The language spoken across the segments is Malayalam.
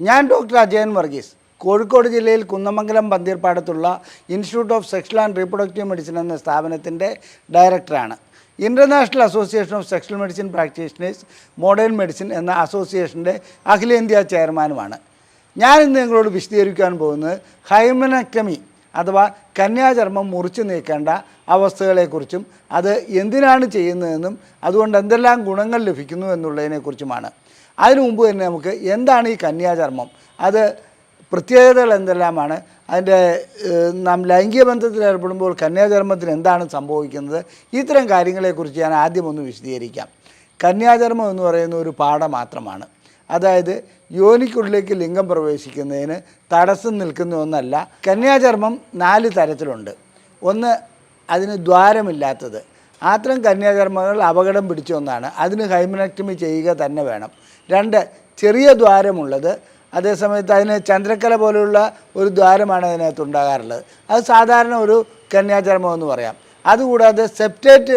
ഞാൻ ഡോക്ടർ അജയൻ വർഗീസ്, കോഴിക്കോട് ജില്ലയിൽ കുന്നമംഗലം പന്തീർപ്പാടത്തുള്ള institute of sexual and reproductive medicine എന്ന സ്ഥാപനത്തിൻ്റെ ഡയറക്ടറാണ്. International association of sexual medicine practitioners modern medicine എന്ന അസോസിയേഷൻ്റെ അഖിലേന്ത്യാ ചെയർമാനുമാണ്. ഞാൻ ഇന്ന് നിങ്ങളോട് വിശദീകരിക്കാൻ പോകുന്നത് ഹൈമനക്ടമി അഥവാ കന്യാചർമ്മം മുറിച്ചു നീക്കേണ്ട അവസ്ഥകളെക്കുറിച്ചും അത് എന്തിനാണ് ചെയ്യുന്നതെന്നും അതുകൊണ്ട് എന്തെല്ലാം ഗുണങ്ങൾ ലഭിക്കുന്നു എന്നുള്ളതിനെക്കുറിച്ചുമാണ്. അതിനു മുമ്പ് തന്നെ നമുക്ക് എന്താണ് ഈ കന്യാചർമ്മം, അത് പ്രത്യേകതകൾ എന്തെല്ലാമാണ്, അതിൻ്റെ നാം ലൈംഗിക ബന്ധത്തിൽ ഏർപ്പെടുമ്പോൾ കന്യാചർമ്മത്തിന് എന്താണ് സംഭവിക്കുന്നത്, ഇത്തരം കാര്യങ്ങളെക്കുറിച്ച് ഞാൻ ആദ്യം ഒന്ന് വിശദീകരിക്കാം. കന്യാചർമ്മം എന്ന് പറയുന്ന ഒരു പാട മാത്രമാണ്. അതായത് യോനിക്കുള്ളിലേക്ക് ലിംഗം പ്രവേശിക്കുന്നതിന് തടസ്സം നിൽക്കുന്ന ഒന്നല്ല. കന്യാചർമ്മം 4 തരത്തിലുണ്ട്. ഒന്ന്, അതിന് ദ്വാരമില്ലാത്തത്. അത്തരം കന്യാചർമ്മങ്ങൾ അപകടം പിടിച്ച ഒന്നാണ്. അതിന് ഹൈമനക്ടമി ചെയ്യുക തന്നെ വേണം. 2, ചെറിയ ദ്വാരമുള്ളത്. അതേസമയത്ത് അതിന് ചന്ദ്രക്കല പോലെയുള്ള ഒരു ദ്വാരമാണ് അതിനകത്ത് ഉണ്ടാകാറുള്ളത്. അത് സാധാരണ ഒരു കന്യാചർമ്മം എന്ന് പറയാം. അതുകൂടാതെ സെപ്റ്റേറ്റ്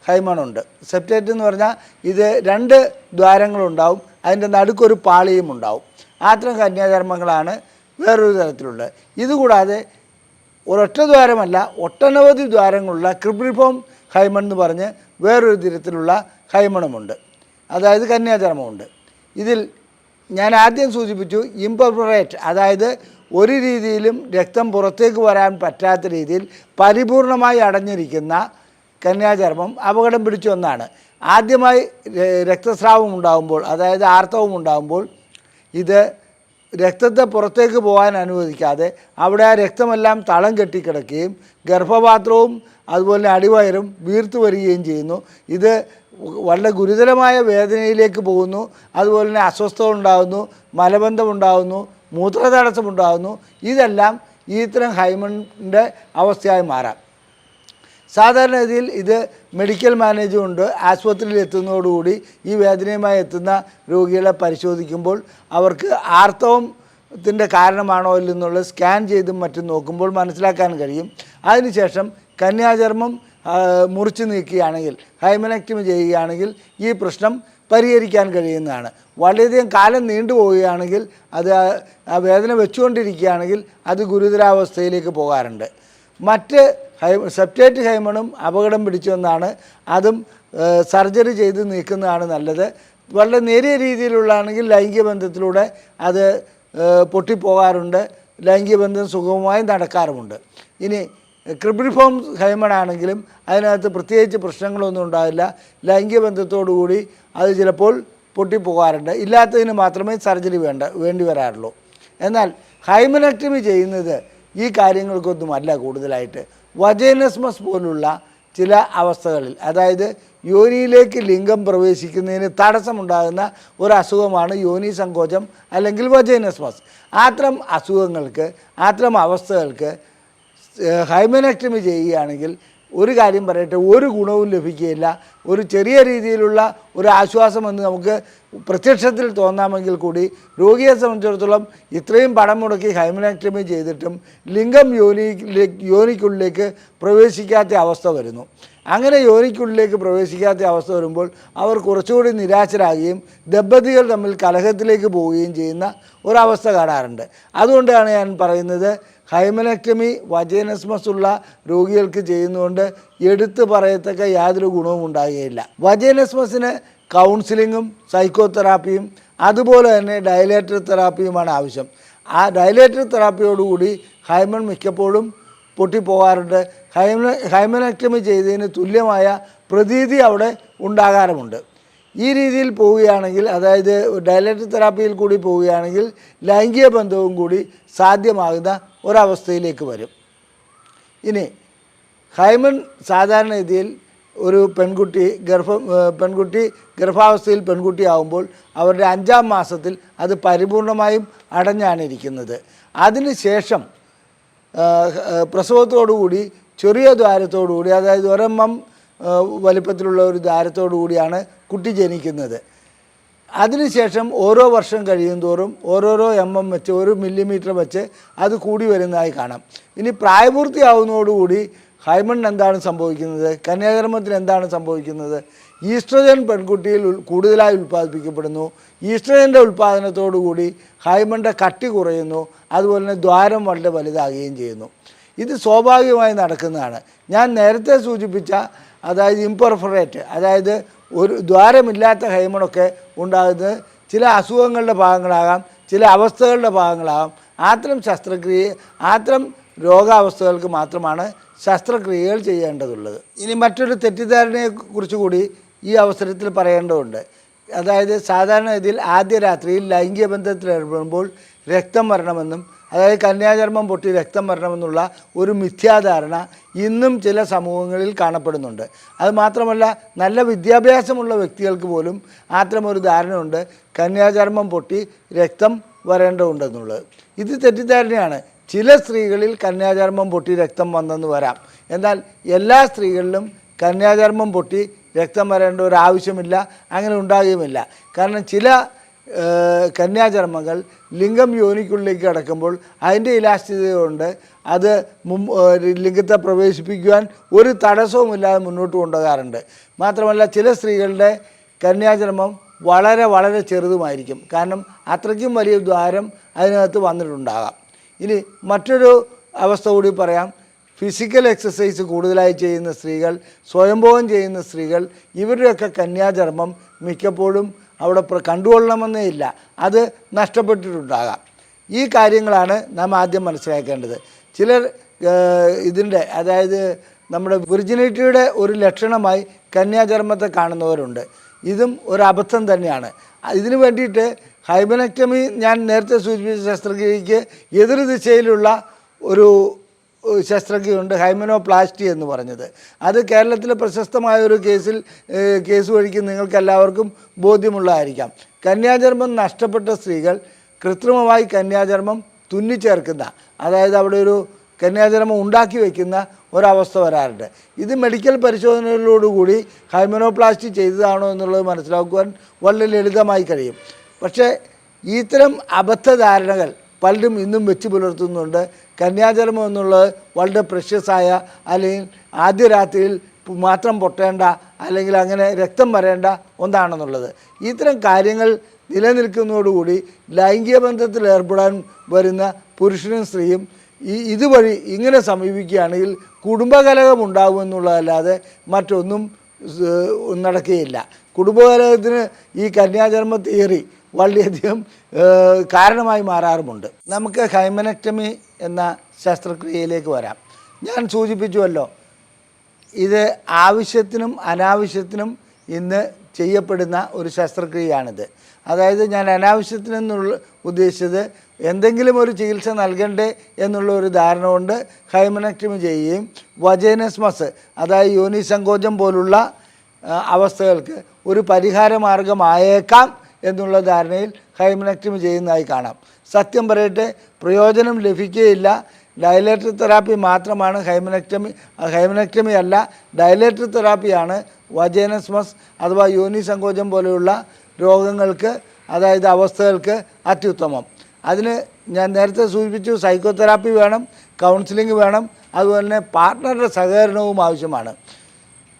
ഹൈമണുണ്ട്. സെപ്റ്റേറ്റ് എന്ന് പറഞ്ഞാൽ ഇത് 2 ദ്വാരങ്ങളുണ്ടാവും, അതിൻ്റെ നടുക്കൊരു പാളിയും ഉണ്ടാവും. അത്തരം കന്യാചർമ്മങ്ങളാണ് വേറൊരു തരത്തിലുള്ളത്. ഇതുകൂടാതെ ഒരൊറ്റ ദ്വാരമല്ല, ഒട്ടനവധി ദ്വാരങ്ങളുള്ള ക്രിബ്രിഫോം ഹൈമൺ എന്ന് പറഞ്ഞ് വേറൊരു തരത്തിലുള്ള ഹൈമണുമുണ്ട്, അതായത് കന്യാചർമ്മമുണ്ട്. ഇതിൽ ഞാൻ ആദ്യം സൂചിപ്പിച്ചു ഇംപെർഫറേറ്റ്, അതായത് ഒരു രീതിയിലും രക്തം പുറത്തേക്ക് വരാൻ പറ്റാത്ത രീതിയിൽ പരിപൂർണമായി അടഞ്ഞിരിക്കുന്ന കന്യാചർമ്മം അപകടം പിടിച്ച ഒന്നാണ്. ആദ്യമായി രക്തസ്രാവം ഉണ്ടാകുമ്പോൾ, അതായത് ആർത്തവം ഉണ്ടാകുമ്പോൾ, ഇത് രക്തത്തെ പുറത്തേക്ക് പോകാൻ അനുവദിക്കാതെ അവിടെ ആ രക്തമെല്ലാം തളം കെട്ടിക്കിടക്കുകയും ഗർഭപാത്രവും അതുപോലെ അടിവയറും വീർത്തു വരികയും ചെയ്യുന്നു. ഇത് വളരെ ഗുരുതരമായ വേദനയിലേക്ക് പോകുന്നു. അതുപോലെ തന്നെ അസ്വസ്ഥത ഉണ്ടാകുന്നു, മലബന്ധമുണ്ടാകുന്നു, മൂത്രതടസ്സമുണ്ടാകുന്നു. ഇതെല്ലാം ഇത്തരം ഹൈമണിൻ്റെ അവസ്ഥയായി മാറാം. സാധാരണഗതിയിൽ ഇത് മെഡിക്കൽ മാനേജ്മെൻറ്റ് ആശുപത്രിയിൽ എത്തുന്നതോടുകൂടി ഈ വേദനയുമായി എത്തുന്ന രോഗികളെ പരിശോധിക്കുമ്പോൾ അവർക്ക് ആർത്തവത്തിൻ്റെ കാരണമാണോ ഇല്ലെന്നുള്ളത് സ്കാൻ ചെയ്തും മറ്റും നോക്കുമ്പോൾ മനസ്സിലാക്കാൻ കഴിയും. അതിനുശേഷം കന്യാചർമ്മം മുറിച്ച് നീക്കുകയാണെങ്കിൽ, ഹൈമനക്ടമി ചെയ്യുകയാണെങ്കിൽ ഈ പ്രശ്നം പരിഹരിക്കാൻ കഴിയുന്നതാണ്. വളരെയധികം കാലം നീണ്ടുപോവുകയാണെങ്കിൽ, അത് ആ വേദന വെച്ചുകൊണ്ടിരിക്കുകയാണെങ്കിൽ അത് ഗുരുതരാവസ്ഥയിലേക്ക് പോകാറുണ്ട്. മറ്റ് സെപ്റ്റേറ്റ് ഹൈമണും അപകടം പിടിച്ചൊന്നാണ്. അതും സർജറി ചെയ്ത് നീക്കുന്നതാണ് നല്ലത്. വളരെ നേരിയ രീതിയിലുള്ളതാണെങ്കിൽ ലൈംഗിക ബന്ധത്തിലൂടെ അത് പൊട്ടിപ്പോകാറുണ്ട്, ലൈംഗിക ബന്ധം സുഗമമായി നടക്കാറുമുണ്ട്. ഇനി ക്രിബ്രിഫോം ഹൈമണാണെങ്കിലും അതിനകത്ത് പ്രത്യേകിച്ച് പ്രശ്നങ്ങളൊന്നും ഉണ്ടാവില്ല. ലൈംഗിക ബന്ധത്തോടുകൂടി അത് ചിലപ്പോൾ പൊട്ടിപ്പോകാറുണ്ട്. ഇല്ലാത്തതിന് മാത്രമേ സർജറി വേണ്ടി വരാറുള്ളൂ. എന്നാൽ ഹൈമനക്ടമി ചെയ്യുന്നത് ഈ കാര്യങ്ങൾക്കൊന്നുമല്ല. കൂടുതലായിട്ട് വജൈനസ്മസ് പോലുള്ള ചില അവസ്ഥകളിൽ, അതായത് യോനിയിലേക്ക് ലിംഗം പ്രവേശിക്കുന്നതിന് തടസ്സമുണ്ടാകുന്ന ഒരു അസുഖമാണ് യോനി സങ്കോചം അല്ലെങ്കിൽ വജൈനസ്മസ്. അത്തരം അസുഖങ്ങൾക്ക്, അത്തരം അവസ്ഥകൾക്ക് ഹൈമനക്ടമി ചെയ്യുകയാണെങ്കിൽ ഒരു കാര്യം പറയട്ടെ, ഒരു ഗുണവും ലഭിക്കുകയില്ല. ഒരു ചെറിയ രീതിയിലുള്ള ഒരു ആശ്വാസമെന്ന് നമുക്ക് പ്രത്യക്ഷത്തിൽ തോന്നാമെങ്കിൽ കൂടി രോഗിയെ സംബന്ധിച്ചിടത്തോളം ഇത്രയും പണം മുടക്കി ഹൈമനക്ടമി ചെയ്തിട്ടും ലിംഗം യോനിക്കുള്ളിലേക്ക് പ്രവേശിക്കാത്ത അവസ്ഥ വരുന്നു. അങ്ങനെ യോനിക്കുള്ളിലേക്ക് പ്രവേശിക്കാത്ത അവസ്ഥ വരുമ്പോൾ അവർ കുറച്ചുകൂടി നിരാശരാകുകയും ദമ്പതികൾ തമ്മിൽ കലഹത്തിലേക്ക് പോവുകയും ചെയ്യുന്ന ഒരവസ്ഥ കാണാറുണ്ട്. അതുകൊണ്ടാണ് ഞാൻ പറയുന്നത്, ഹൈമനക്ടമി വജൈനസ്മസ് ഉള്ള രോഗികൾക്ക് ചെയ്യുന്നതുകൊണ്ട് എടുത്തു പറയത്തക്ക യാതൊരു ഗുണവും ഉണ്ടാകുകയില്ല. വജൈനസ്മസിന് കൗൺസിലിങ്ങും സൈക്കോതെറാപ്പിയും അതുപോലെ തന്നെ ഡയലേറ്റർ തെറാപ്പിയുമാണ് ആവശ്യം. ആ ഡയലേറ്റർ തെറാപ്പിയോടുകൂടി ഹൈമൺ മിക്കപ്പോഴും പൊട്ടിപ്പോകാറുണ്ട്. ഹൈമനക്ടമി ചെയ്തതിന് തുല്യമായ പ്രതീതി അവിടെ ഉണ്ടാകാറുമുണ്ട്. ഈ രീതിയിൽ പോവുകയാണെങ്കിൽ, അതായത് ഡയലേറ്റർ തെറാപ്പിയിൽ കൂടി പോവുകയാണെങ്കിൽ ലൈംഗിക ബന്ധവും കൂടി സാധ്യമാകുന്ന ഒരവസ്ഥയിലേക്ക് വരും. ഇനി ഹൈമൺ സാധാരണ രീതിയിൽ ഒരു പെൺകുട്ടി ഗർഭാവസ്ഥയിൽ പെൺകുട്ടിയാവുമ്പോൾ അവരുടെ 5-ാം മാസത്തിൽ അത് പരിപൂർണമായും അടഞ്ഞാണ് ഇരിക്കുന്നത്. അതിനുശേഷം പ്രസവത്തോടുകൂടി ചെറിയ ദ്വാരത്തോടുകൂടി, അതായത് 1 mm വലിപ്പത്തിലുള്ള ഒരു ദ്വാരത്തോടു കൂടിയാണ് കുട്ടി ജനിക്കുന്നത്. അതിനുശേഷം ഓരോ വർഷം കഴിയും തോറും ഓരോരോ mm വെച്ച് 1 mm വെച്ച് അത് കൂടി വരുന്നതായി കാണാം. ഇനി പ്രായപൂർത്തിയാവുന്നതോടുകൂടി ഹൈമണിന് എന്താണ് സംഭവിക്കുന്നത്, കന്യാചർമ്മത്തിന് എന്താണ് സംഭവിക്കുന്നത്? ഈസ്ട്രജൻ പെൺകുട്ടിയിൽ കൂടുതലായി ഉൽപ്പാദിപ്പിക്കപ്പെടുന്നു. ഈസ്ട്രജൻ്റെ ഉൽപ്പാദനത്തോടുകൂടി ഹൈമണിൻ്റെ കട്ടി കുറയുന്നു. അതുപോലെ തന്നെ ദ്വാരം വളരെ വലുതാകുകയും ചെയ്യുന്നു. ഇത് സ്വാഭാവികമായി നടക്കുന്നതാണ്. ഞാൻ നേരത്തെ സൂചിപ്പിച്ച അതായത് ഇംപെർഫറേറ്റ്, അതായത് ഒരു ദ്വാരമില്ലാത്ത ഹൈമണൊക്കെ ഉണ്ടാകുന്നത് ചില അസുഖങ്ങളുടെ ഭാഗങ്ങളാകാം, ചില അവസ്ഥകളുടെ ഭാഗങ്ങളാകാം. അത്തരം രോഗാവസ്ഥകൾക്ക് മാത്രമാണ് ശസ്ത്രക്രിയകൾ ചെയ്യേണ്ടതുള്ളത്. ഇനി മറ്റൊരു തെറ്റിദ്ധാരണയെക്കുറിച്ച് കൂടി ഈ അവസരത്തിൽ പറയേണ്ടതുണ്ട്. അതായത് സാധാരണഗതിയിൽ ആദ്യ രാത്രിയിൽ ലൈംഗിക ബന്ധത്തിൽ ഏർപ്പെടുമ്പോൾ രക്തം വരണമെന്നും, അതായത് കന്യാചർമ്മം പൊട്ടി രക്തം വരണമെന്നുള്ള ഒരു മിഥ്യാധാരണ ഇന്നും ചില സമൂഹങ്ങളിൽ കാണപ്പെടുന്നുണ്ട്. അതുമാത്രമല്ല, നല്ല വിദ്യാഭ്യാസമുള്ള വ്യക്തികൾക്ക് പോലും അത്തരമൊരു ധാരണയുണ്ട്, കന്യാചർമ്മം പൊട്ടി രക്തം വരേണ്ടതുണ്ടെന്നുള്ളത്. ഇത് തെറ്റിദ്ധാരണയാണ്. ചില സ്ത്രീകളിൽ കന്യാചർമ്മം പൊട്ടി രക്തം വന്നെന്ന് വരാം. എന്നാൽ എല്ലാ സ്ത്രീകളിലും കന്യാചർമ്മം പൊട്ടി രക്തം വരേണ്ട ഒരു ആവശ്യമില്ല, അങ്ങനെ ഉണ്ടാകുകയുമില്ല. കാരണം ചില കന്യാചർമ്മങ്ങൾ ലിംഗം യോനിക്കുള്ളിലേക്ക് കടക്കുമ്പോൾ അതിൻ്റെ ഇലാസ്റ്റികത കൊണ്ട് അത് ലിംഗത്തെ പ്രവേശിപ്പിക്കുവാൻ ഒരു തടസ്സവുമില്ലാതെ മുന്നോട്ട് കൊണ്ടുപോകാറുണ്ട്. മാത്രമല്ല, ചില സ്ത്രീകളുടെ കന്യാചർമ്മം വളരെ വളരെ ചെറുതുമായിരിക്കും. കാരണം അത്രയ്ക്കും വലിയ ദ്വാരം അതിനകത്ത് വന്നിട്ടുണ്ടാകാം. ഇനി മറ്റൊരു അവസ്ഥ കൂടി പറയാം. ഫിസിക്കൽ എക്സസൈസ് കൂടുതലായി ചെയ്യുന്ന സ്ത്രീകൾ, സ്വയംഭോഗം ചെയ്യുന്ന സ്ത്രീകൾ, ഇവരുടെയൊക്കെ കന്യാചർമ്മം മിക്കപ്പോഴും അവിടെ കണ്ടുകൊള്ളണമെന്നേ ഇല്ല, അത് നഷ്ടപ്പെട്ടിട്ടുണ്ടാകാം. ഈ കാര്യങ്ങളാണ് നാം ആദ്യം മനസ്സിലാക്കേണ്ടത്. ചിലർ ഇതിൻ്റെ അതായത് നമ്മുടെ വിർജിനിറ്റിയുടെ ഒരു ലക്ഷണമായി കന്യാചർമ്മത്തെ കാണുന്നവരുണ്ട്. ഇതും ഒരു അബദ്ധം തന്നെയാണ്. ഇതിനു വേണ്ടിയിട്ട് ഹൈമനക്ടമി, ഞാൻ നേരത്തെ സൂചിപ്പിച്ച ശസ്ത്രക്രിയയ്ക്ക് എതിർ ദിശയിലുള്ള ഒരു ശസ്ത്രക്രിയയുണ്ട്, ഹൈമനോപ്ലാസ്റ്റി എന്ന് പറഞ്ഞത്. അത് കേരളത്തിലെ പ്രശസ്തമായ ഒരു കേസ് വഴിക്ക് നിങ്ങൾക്കെല്ലാവർക്കും ബോധ്യമുള്ളതായിരിക്കാം. കന്യാചർമ്മം നഷ്ടപ്പെട്ട സ്ത്രീകൾ കൃത്രിമമായി കന്യാചർമ്മം തുന്നിച്ചേർക്കുന്ന, അതായത് അവിടെ ഒരു കന്യാചർമ്മം ഉണ്ടാക്കി വയ്ക്കുന്ന ഒരവസ്ഥ വരാറുണ്ട്. ഇത് മെഡിക്കൽ പരിശോധനകളിലോടുകൂടി ഹൈമനോപ്ലാസ്റ്റി ചെയ്തതാണോ എന്നുള്ളത് മനസ്സിലാക്കുവാൻ വളരെ ലളിതമായി കഴിയും. പക്ഷേ ഇത്തരം അബദ്ധധാരണകൾ പലരും ഇന്നും വെച്ച് പുലർത്തുന്നുണ്ട്. കന്യാചർമ്മം എന്നുള്ളത് വളരെ പ്രഷ്യസായ, അല്ലെങ്കിൽ ആദ്യ രാത്രിയിൽ മാത്രം പൊട്ടേണ്ട, അല്ലെങ്കിൽ അങ്ങനെ രക്തം വരേണ്ട ഒന്നാണെന്നുള്ളത്. ഇത്തരം കാര്യങ്ങൾ നിലനിൽക്കുന്നതോടുകൂടി ലൈംഗിക ബന്ധത്തിൽ ഏർപ്പെടാൻ വരുന്ന പുരുഷനും സ്ത്രീയും ഇതുവഴി ഇങ്ങനെ സമീപിക്കുകയാണെങ്കിൽ കുടുംബകലഹം ഉണ്ടാകുമെന്നുള്ളതല്ലാതെ മറ്റൊന്നും നടക്കുകയില്ല. കുടുംബകലഹത്തിന് ഈ കന്യാചർമ്മ തിയറി വളരെയധികം കാരണമായി മാറാറുമുണ്ട്. നമുക്ക് ഹൈമനക്ടമി എന്ന ശസ്ത്രക്രിയയിലേക്ക് വരാം. ഞാൻ സൂചിപ്പിച്ചുവല്ലോ, ഇത് ആവശ്യത്തിനും അനാവശ്യത്തിനും ഇന്ന് ചെയ്യപ്പെടുന്ന ഒരു ശസ്ത്രക്രിയയാണിത്. അതായത് ഞാൻ അനാവശ്യത്തിനെന്നുള്ള ഉദ്ദേശിച്ചത് എന്തെങ്കിലും ഒരു ചികിത്സ നൽകണ്ടേ എന്നുള്ള ഒരു ധാരണ കൊണ്ട് ഹൈമനക്ടമി ചെയ്യുകയും വജൈനസ്മസ്, അതായത് യോനി സങ്കോചം പോലുള്ള അവസ്ഥകൾക്ക് ഒരു പരിഹാര മാർഗമായേക്കാം എന്നുള്ള ധാരണയിൽ ഹൈമനക്ടമി ചെയ്യുന്നതായി കാണാം. സത്യം പറയട്ടെ, പ്രയോജനം ലഭിക്കുകയില്ല. ഡയലേറ്റർ തെറാപ്പി മാത്രമാണ് ഹൈമനക്ടമി അല്ല, ഡയലേറ്റർ തെറാപ്പിയാണ് വജൈനസ്മസ് അഥവാ യോനി സങ്കോചം പോലെയുള്ള രോഗങ്ങൾക്ക്, അതായത് അവസ്ഥകൾക്ക് അത്യുത്തമം. അതിന് ഞാൻ നേരത്തെ സൂചിപ്പിച്ചു, സൈക്കോതെറാപ്പി വേണം, കൗൺസിലിംഗ് വേണം, അതുപോലെ തന്നെ പാർട്ട്ണറുടെ സഹകരണവും ആവശ്യമാണ്.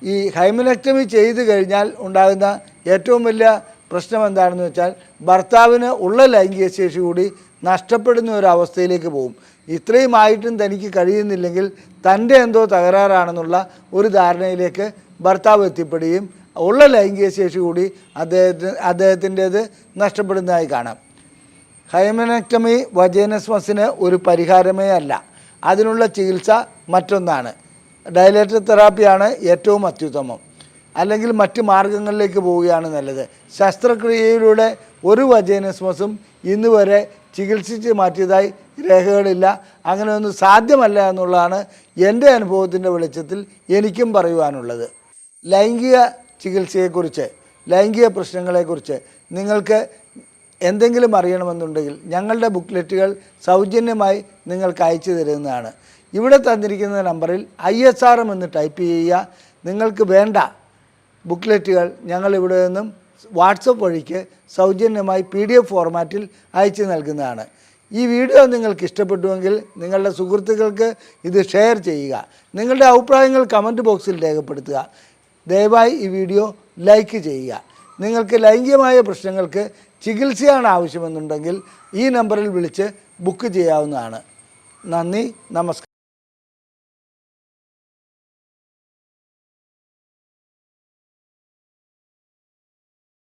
ഈ ഹൈമനക്ടമി ചെയ്തു കഴിഞ്ഞാൽ ഉണ്ടാകുന്ന ഏറ്റവും വലിയ പ്രശ്നം എന്താണെന്ന് വെച്ചാൽ, ഭർത്താവിന് ഉള്ള ലൈംഗിക ശേഷി കൂടി നഷ്ടപ്പെടുന്ന ഒരു അവസ്ഥയിലേക്ക് പോകും. ഇത്രയും ആയിട്ടും തനിക്ക് കഴിയുന്നില്ലെങ്കിൽ തൻ്റെ എന്തോ തകരാറാണെന്നുള്ള ഒരു ധാരണയിലേക്ക് ഭർത്താവ് എത്തിപ്പെടുകയും ഉള്ള ലൈംഗിക ശേഷി കൂടി അദ്ദേഹത്തിൻ്റേത് നഷ്ടപ്പെടുന്നതായി കാണാം. ഹൈമനക്ടമി വജൈനസ്മസിന് ഒരു പരിഹാരമേ അല്ല, അതിനുള്ള ചികിത്സ മറ്റൊന്നാണ്. ഡയലേറ്റർ തെറാപ്പിയാണ് ഏറ്റവും അത്യുത്തമം. അല്ലെങ്കിൽ മറ്റ് മാർഗങ്ങളിലേക്ക് പോവുകയാണ് നല്ലത്. ശസ്ത്രക്രിയയിലൂടെ ഒരു വജൈനസ്മസും ഇന്ന് വരെ ചികിത്സിച്ച് മാറ്റിയതായി രേഖകളില്ല. അങ്ങനെ ഒന്നും സാധ്യമല്ല എന്നുള്ളതാണ് എൻ്റെ അനുഭവത്തിൻ്റെ വെളിച്ചത്തിൽ എനിക്കും പറയുവാനുള്ളത്. ലൈംഗിക ചികിത്സയെക്കുറിച്ച്, ലൈംഗിക പ്രശ്നങ്ങളെക്കുറിച്ച് നിങ്ങൾക്ക് എന്തെങ്കിലും അറിയണമെന്നുണ്ടെങ്കിൽ ഞങ്ങളുടെ ബുക്ക്ലെറ്റുകൾ സൗജന്യമായി നിങ്ങൾക്ക് അയച്ചു തരുന്നതാണ്. ഇവിടെ തന്നിരിക്കുന്ന നമ്പറിൽ ISRM എന്ന് ടൈപ്പ് ചെയ്യുക. നിങ്ങൾക്ക് വേണ്ട ബുക്ക്ലെറ്റുകൾ ഞങ്ങൾ ഇവിടെ നിന്നും വാട്സപ്പ് വഴിക്ക് സൗജന്യമായി PDF ഫോർമാറ്റിൽ അയച്ചു നൽകുന്നതാണ്. ഈ വീഡിയോ നിങ്ങൾക്ക് ഇഷ്ടപ്പെട്ടുവെങ്കിൽ നിങ്ങളുടെ സുഹൃത്തുക്കൾക്ക് ഇത് ഷെയർ ചെയ്യുക. നിങ്ങളുടെ അഭിപ്രായങ്ങൾ കമൻറ്റ് ബോക്സിൽ രേഖപ്പെടുത്തുക. ദയവായി ഈ വീഡിയോ ലൈക്ക് ചെയ്യുക. നിങ്ങൾക്ക് ലൈംഗികമായ പ്രശ്നങ്ങൾക്ക് ചികിത്സയാണ് ആവശ്യമെന്നുണ്ടെങ്കിൽ ഈ നമ്പറിൽ വിളിച്ച് ബുക്ക് ചെയ്യാവുന്നതാണ്. നന്ദി, നമസ്കാരം.